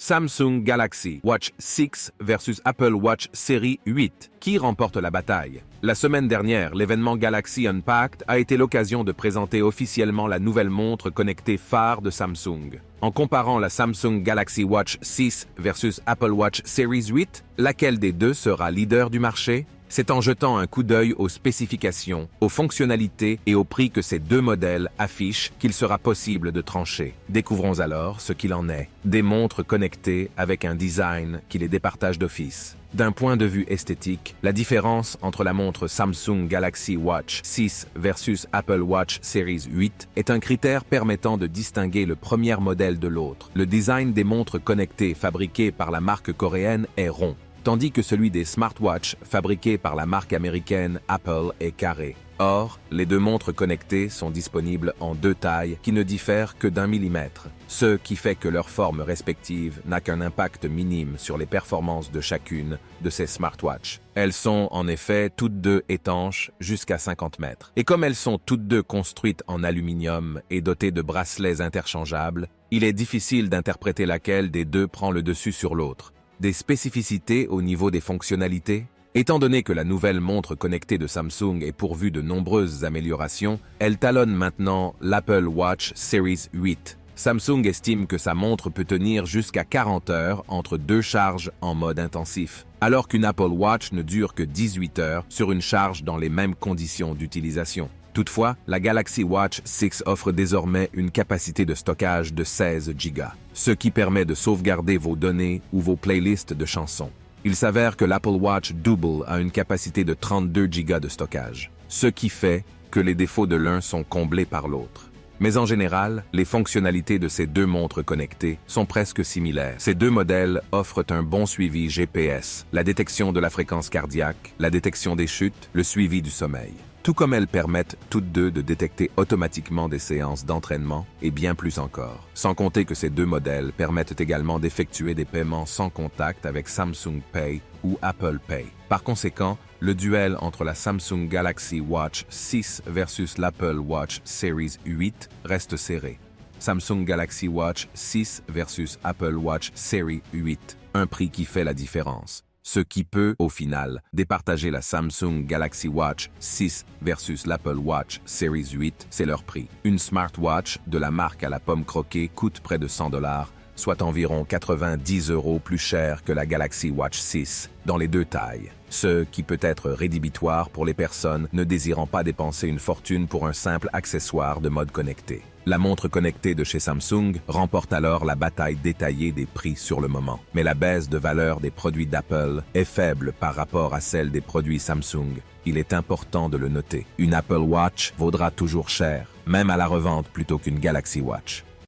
Samsung Galaxy Watch 6 versus Apple Watch Série 8. Qui remporte la bataille? La semaine dernière, l'événement Galaxy Unpacked a été l'occasion de présenter officiellement la nouvelle montre connectée phare de Samsung. En comparant la Samsung Galaxy Watch 6 versus Apple Watch Series 8, laquelle des deux sera leader du marché? C'est en jetant un coup d'œil aux spécifications, aux fonctionnalités et au prix que ces deux modèles affichent qu'il sera possible de trancher. Découvrons alors ce qu'il en est. Des montres connectées avec un design qui les départage d'office. D'un point de vue esthétique, la différence entre la montre Samsung Galaxy Watch 6 versus Apple Watch Series 8 est un critère permettant de distinguer le premier modèle de l'autre. Le design des montres connectées fabriquées par la marque coréenne est rond, tandis que celui des smartwatches fabriqués par la marque américaine Apple est carré. Or, les deux montres connectées sont disponibles en deux tailles qui ne diffèrent que d'1 millimètre, ce qui fait que leur forme respective n'a qu'un impact minime sur les performances de chacune de ces smartwatches. Elles sont en effet toutes deux étanches jusqu'à 50 mètres. Et comme elles sont toutes deux construites en aluminium et dotées de bracelets interchangeables, il est difficile d'interpréter laquelle des deux prend le dessus sur l'autre. Des spécificités au niveau des fonctionnalités? Étant donné que la nouvelle montre connectée de Samsung est pourvue de nombreuses améliorations, elle talonne maintenant l'Apple Watch Series 8. Samsung estime que sa montre peut tenir jusqu'à 40 heures entre deux charges en mode intensif, alors qu'une Apple Watch ne dure que 18 heures sur une charge dans les mêmes conditions d'utilisation. Toutefois, la Galaxy Watch 6 offre désormais une capacité de stockage de 16 Go, ce qui permet de sauvegarder vos données ou vos playlists de chansons. Il s'avère que l'Apple Watch Double a une capacité de 32 Go de stockage, ce qui fait que les défauts de l'un sont comblés par l'autre. Mais en général, les fonctionnalités de ces deux montres connectées sont presque similaires. Ces deux modèles offrent un bon suivi GPS, la détection de la fréquence cardiaque, la détection des chutes, le suivi du sommeil. Tout comme elles permettent toutes deux de détecter automatiquement des séances d'entraînement et bien plus encore. Sans compter que ces deux modèles permettent également d'effectuer des paiements sans contact avec Samsung Pay ou Apple Pay. Par conséquent, le duel entre la Samsung Galaxy Watch 6 versus l'Apple Watch Series 8 reste serré. Samsung Galaxy Watch 6 versus Apple Watch Series 8, un prix qui fait la différence. Ce qui peut, au final, départager la Samsung Galaxy Watch 6 versus l'Apple Watch Series 8, c'est leur prix. Une smartwatch de la marque à la pomme croquée coûte près de $100, soit environ 90 € plus cher que la Galaxy Watch 6, dans les deux tailles. Ce qui peut être rédhibitoire pour les personnes ne désirant pas dépenser une fortune pour un simple accessoire de mode connecté. La montre connectée de chez Samsung remporte alors la bataille détaillée des prix sur le moment. Mais la baisse de valeur des produits d'Apple est faible par rapport à celle des produits Samsung. Il est important de le noter. Une Apple Watch vaudra toujours cher, même à la revente plutôt qu'une Galaxy Watch.